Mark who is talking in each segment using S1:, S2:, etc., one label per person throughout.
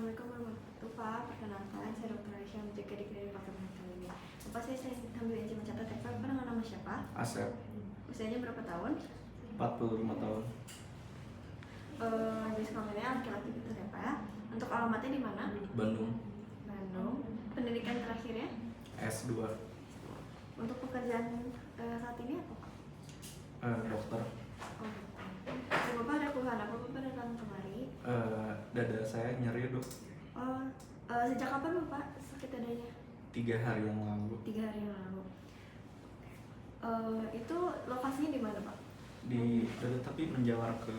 S1: Assalamualaikum warahmatullahi wabarakatuh. Pak, perkenalkan saya Dr. Aisyah menjaga di klinik Pakemen kali ini. Bapak, saya sambil izin mencatat ya Pak. Bapak dengan nama siapa?
S2: Asep.
S1: Usianya berapa tahun?
S2: 45 tahun.
S1: Jenis kelaminnya laki-laki betul ya Pak? Untuk alamatnya di mana?
S2: Bandung.
S1: Bandung. Pendidikan terakhirnya?
S2: S2.
S1: Untuk pekerjaan saat ini apa Pak?
S2: Dokter.
S1: Oh, Bapak ada keluhan apa Bapak datang kemari?
S2: Dada saya nyeri dok.
S1: Sejak kapan Bapak sakit dadanya?
S2: 3 hari yang lalu.
S1: 3 hari yang lalu. Itu lokasinya di mana Pak?
S2: Di dada tapi menjawar ke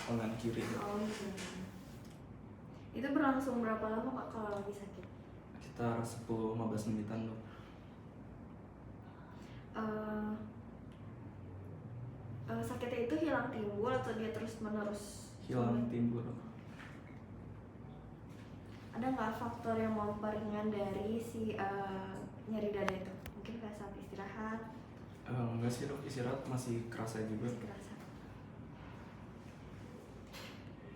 S2: lengan kiri.
S1: Oh iya. Itu berlangsung berapa lama Pak kalau lagi sakit?
S2: Sekitar 10-15 menitan dok.
S1: Sakitnya itu hilang timbul atau dia terus menerus?
S2: Hilang timbul dok.
S1: Ada nggak faktor yang memperingan dari si nyeri dada itu? Mungkin pada saat istirahat?
S2: Enggak sih dok, istirahat masih kerasa juga.
S1: Kerasa.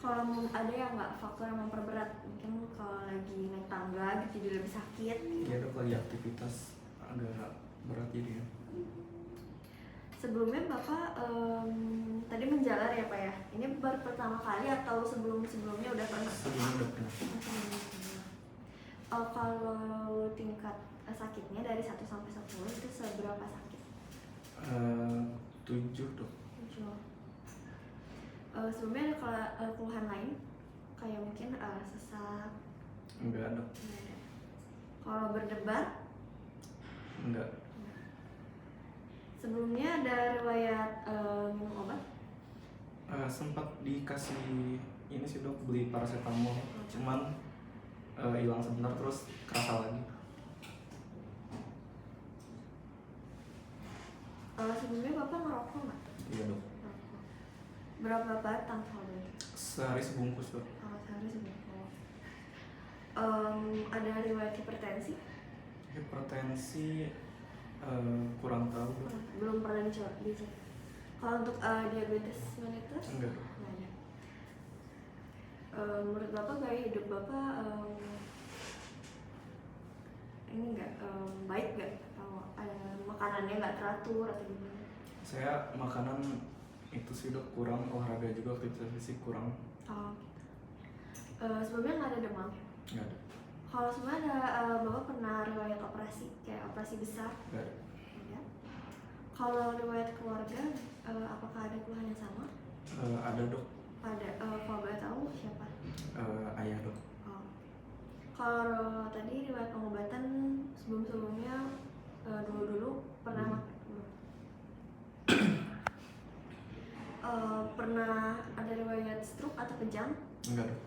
S1: Kalau ada yang nggak faktor yang memperberat, mungkin kalau lagi naik tangga gitu jadi lebih sakit.
S2: Iya dok, lagi aktivitas agak berat jadi.
S1: Sebelumnya Bapak tadi menjalar ya Pak ya? Ini baru pertama kali atau sebelumnya udah pernah?
S2: Sebelumnya udah pernah.
S1: Kalau tingkat sakitnya dari 1 sampai 10 itu seberapa sakit?
S2: 7 dok.
S1: 7. Sebelumnya ada keluhan lain? Kayak mungkin sesak?
S2: Enggak dok.
S1: Nggak ada. Kalau berdebar?
S2: Enggak.
S1: Sebelumnya ada riwayat minum obat?
S2: Sempat dikasih ini sih dok, beli paracetamol, cuman hilang sebentar terus kerasa lagi.
S1: Sebelumnya Bapak ngerokok nggak?
S2: Iya dok.
S1: Ngerokok. Berapa batang kalau boleh?
S2: Sehari sebungkus dok.
S1: Sehari sebelum. Ada riwayat hipertensi?
S2: Hipertensi kurang tahu dok.
S1: Belum pernah dicek. Kalau untuk diabetes mellitus?
S2: Enggak dok.
S1: Nggak ada. Menurut Bapak gaya hidup Bapak ini nggak baik nggak? Atau makanannya nggak teratur atau gimana?
S2: Saya makanan itu sih dok kurang, olahraga juga, aktivitas fisik kurang.
S1: Oh, gitu. Sebelumnya nggak ada demam?
S2: Enggak ada.
S1: Kalau sebenarnya Bapak pernah riwayat operasi, kayak operasi besar?
S2: Enggak ada.
S1: Ada. Kalau riwayat keluarga, apakah ada keluhan yang sama?
S2: Ada dok.
S1: Ada. Kalau boleh tahu siapa?
S2: Ayah dok.
S1: Oh. Kalau tadi riwayat pengobatan sebelumnya dulu pernah pernah ada riwayat stroke atau kejang?
S2: Enggak dok.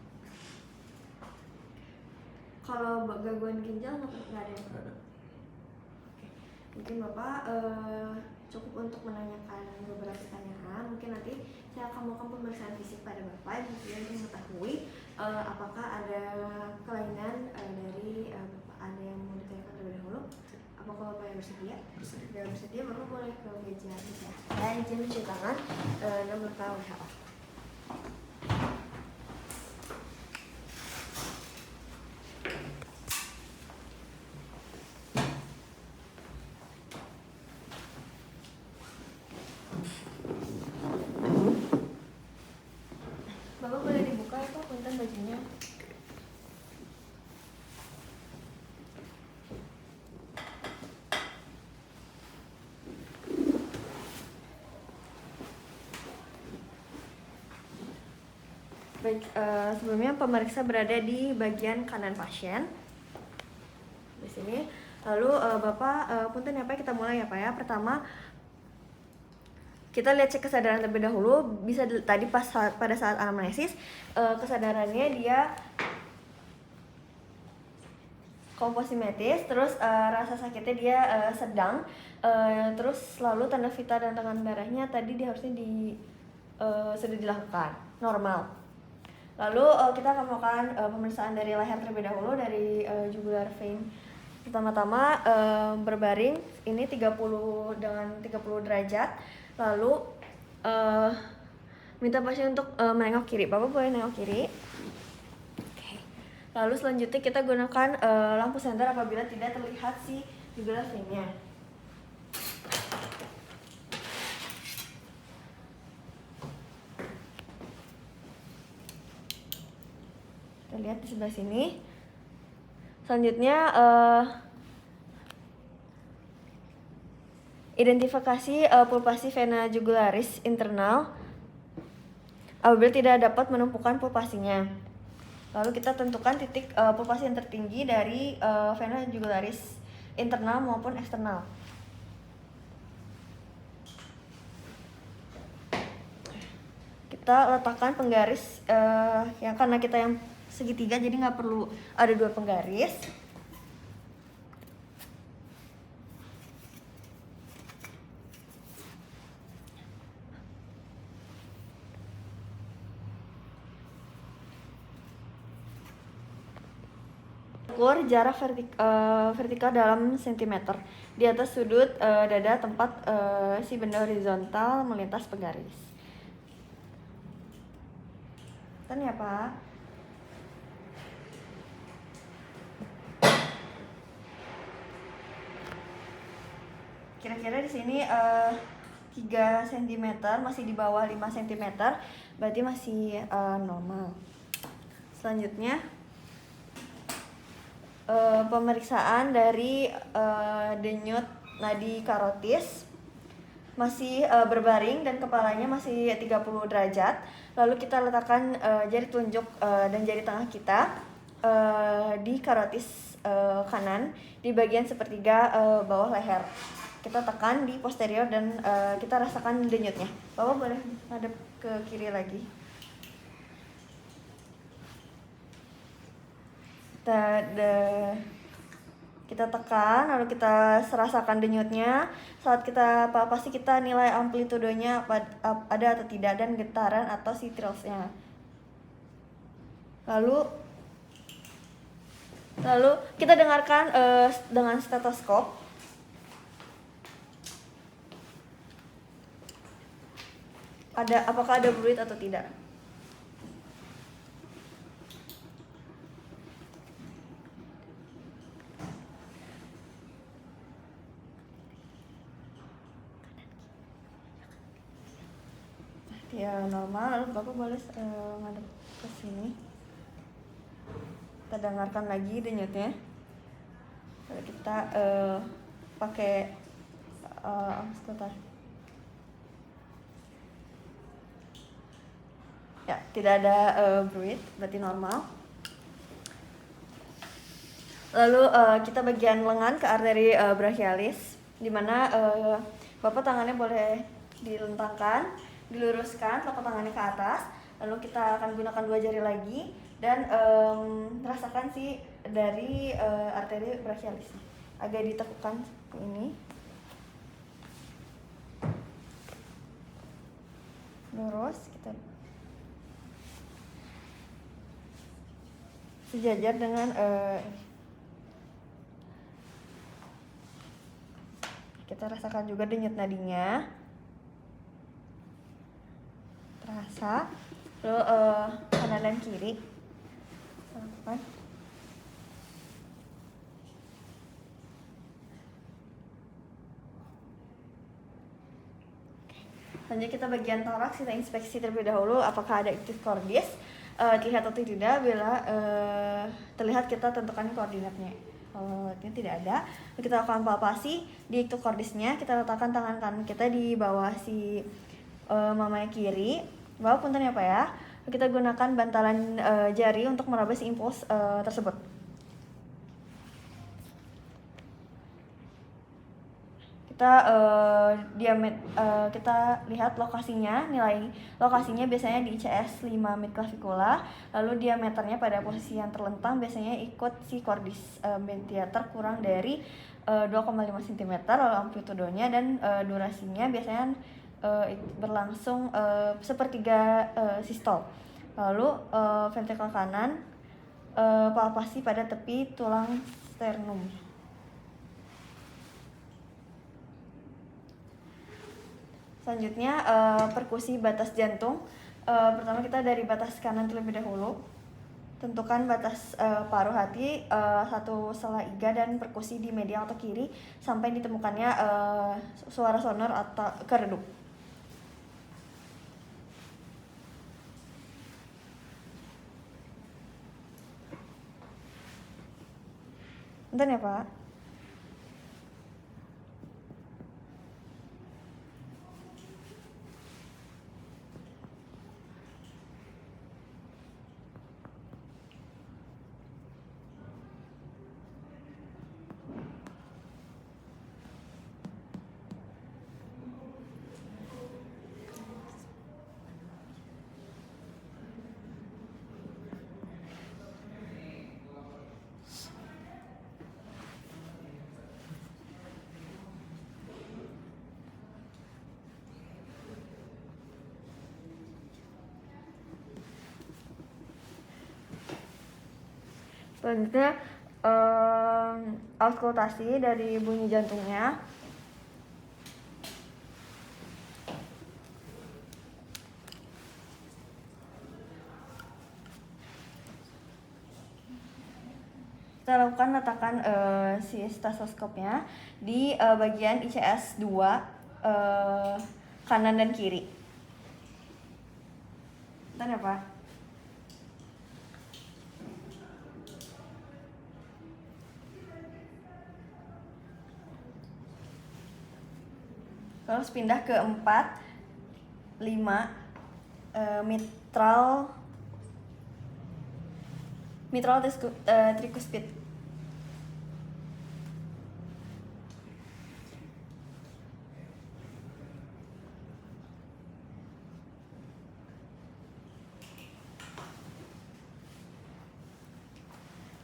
S1: Kalau gangguan ginjal nggak ada?
S2: Enggak ada.
S1: Oke. Mungkin Bapak cukup untuk menanyakan beberapa pertanyaan. Mungkin nanti saya akan melakukan pemeriksaan fisik pada Bapak yang mengetahui apakah ada kelainan dari Bapak. Ada yang mau ditanyakan terlebih dahulu? Apakah Bapak yang bersedia?
S2: Bersedia.
S1: Yang bersedia Bapak boleh ke meja kesehatan. Ya, izin mencuci tangan nomor WHO. Bapak boleh dibuka ya Pak, punten bajunya. Baik, sebelumnya pemeriksa berada di bagian kanan pasien. Di sini. Lalu Bapak, punten ya Pak, kita mulai ya Pak ya. Pertama, kita lihat cek kesadaran terlebih dahulu. Bisa tadi pada saat anamnesis kesadarannya dia komposimetis, terus rasa sakitnya dia sedang, terus lalu tanda vital dan tekanan darahnya tadi dia harusnya sudah dilakukan normal. Lalu kita akan melakukan pemeriksaan dari leher terlebih dahulu, dari jugular vein. Pertama-tama berbaring ini 30 dengan 30 derajat. Lalu minta pasien untuk menengok kiri. Bapak boleh nengok kiri. Oke. Lalu selanjutnya kita gunakan lampu senter apabila tidak terlihat si jugular vein-nya. Kita lihat di sebelah sini. Selanjutnya identifikasi pulpasi vena jugularis internal apabila tidak dapat menumpukan pulpasinya. Lalu kita tentukan titik pulpasi yang tertinggi dari vena jugularis internal maupun eksternal. Kita letakkan penggaris yang karena kita yang segitiga jadi nggak perlu ada 2 penggaris. Ukur jarak vertikal dalam sentimeter di atas sudut dada tempat si benda horizontal melintas penggaris. Kan ya Pak? Kira-kira di sini 3 cm masih di bawah 5 cm, berarti masih normal. Selanjutnya pemeriksaan dari denyut nadi karotis masih berbaring dan kepalanya masih 30 derajat. Lalu kita letakkan jari telunjuk dan jari tengah kita di karotis kanan di bagian sepertiga bawah leher. Kita tekan di posterior dan kita rasakan denyutnya. Bapak boleh hadap ke kiri lagi. Kita tekan, lalu kita rasakan denyutnya. Saat kita palpasi kita nilai amplitudenya ada atau tidak dan getaran atau si trilsnya. Lalu kita dengarkan dengan stetoskop. Apakah ada bruit atau tidak? Ya normal, lalu Bapak boleh ngadep ke sini. Kita dengarkan lagi denyutnya. Lalu kita pakai auskultar. Ya, tidak ada bruit, berarti normal. Lalu kita bagian lengan ke arteri brachialis, di mana Bapak tangannya boleh dilentangkan, diluruskan telapak tangannya ke atas. Lalu kita akan gunakan 2 jari lagi dan rasakan si dari arteri brachialisnya. Agak ditekan ini. Lurus, kita sejajar dengan kita rasakan juga denyut nadinya. Terasa. Lalu kanan dan kiri. Lakukan. Lanjut kita bagian toraks, kita inspeksi terlebih dahulu apakah ada ictus cordis. Terlihat atau tidak, bila terlihat kita tentukan koordinatnya. Kalau ini tidak ada, kita lakukan palpasi di ictus cordisnya. Kita letakkan tangan kanan kita di bawah si mamanya kiri. Bawa punten ya Pak ya. Kita gunakan bantalan jari untuk meraba si impuls tersebut. Kita lihat lokasinya, nilai lokasinya biasanya di ICS 5 midclavicula, lalu diameternya pada posisi yang terlentang biasanya ikut si cordis mediator kurang dari 2,5 cm, lalu amplitudonya dan durasinya biasanya berlangsung sepertiga sistol. Lalu ventrikel kanan palpasi pada tepi tulang sternum. Selanjutnya perkusi batas jantung. Pertama kita dari batas kanan terlebih dahulu. Tentukan batas paruh hati, satu sela iga dan perkusi di medial atau kiri sampai ditemukannya suara sonor atau keredup. Bentar ya Pak. Selanjutnya auskultasi dari bunyi jantungnya. Kita lakukan letakkan si stetoskopnya di bagian ICS 2 kanan dan kiri. Bentar ya Pak. Terus pindah ke 4, 5 mitral tricuspid.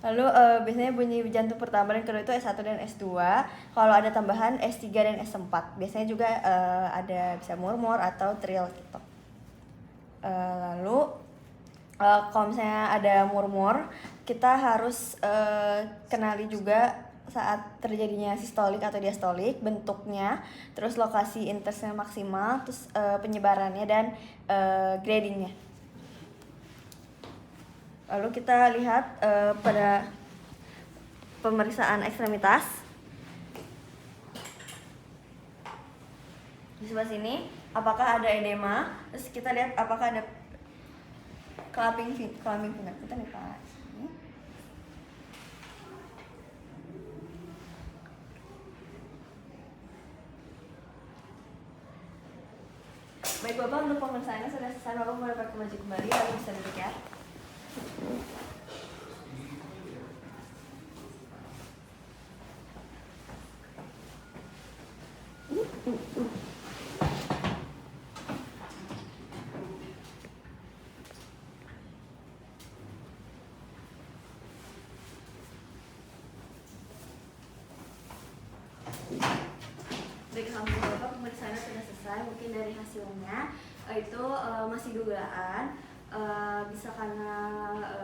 S1: Lalu biasanya bunyi jantung pertama dan kedua itu S1 dan S2. Kalau ada tambahan S3 dan S4. Biasanya juga ada bisa murmur atau trill gitu. Lalu kalau misalnya ada murmur, kita harus kenali juga saat terjadinya sistolik atau diastolik, bentuknya, terus lokasi interestnya maksimal, terus penyebarannya dan gradingnya. Lalu kita lihat pada pemeriksaan ekstremitas. Di sebelah sini, apakah ada edema? Terus kita lihat apakah ada clamping finger. Kita nih Pak. Baik Bapak, untuk pemeriksaannya sudah selesai. Bapak boleh pakai baju kembali, lalu bisa duduk ya. Baik, alhamdulillah Bapak, pemeriksaannya sudah selesai. Mungkin dari hasilnya itu masih dugaan bisa karena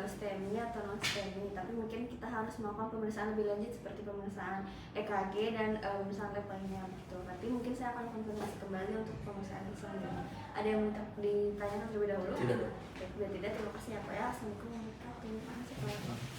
S1: STEMI atau non STEMI, tapi mungkin kita harus melakukan pemeriksaan lebih lanjut seperti pemeriksaan EKG dan pemeriksaan lab lainnya gitu. Nanti mungkin saya akan konfirmasi kembali untuk pemeriksaan selanjutnya. Ada yang minta ditanyakan terlebih dahulu?
S2: Tidak.
S1: Tidak, terima kasih ya Pak ya. Assalamualaikum warahmatullahi wabarakatuh.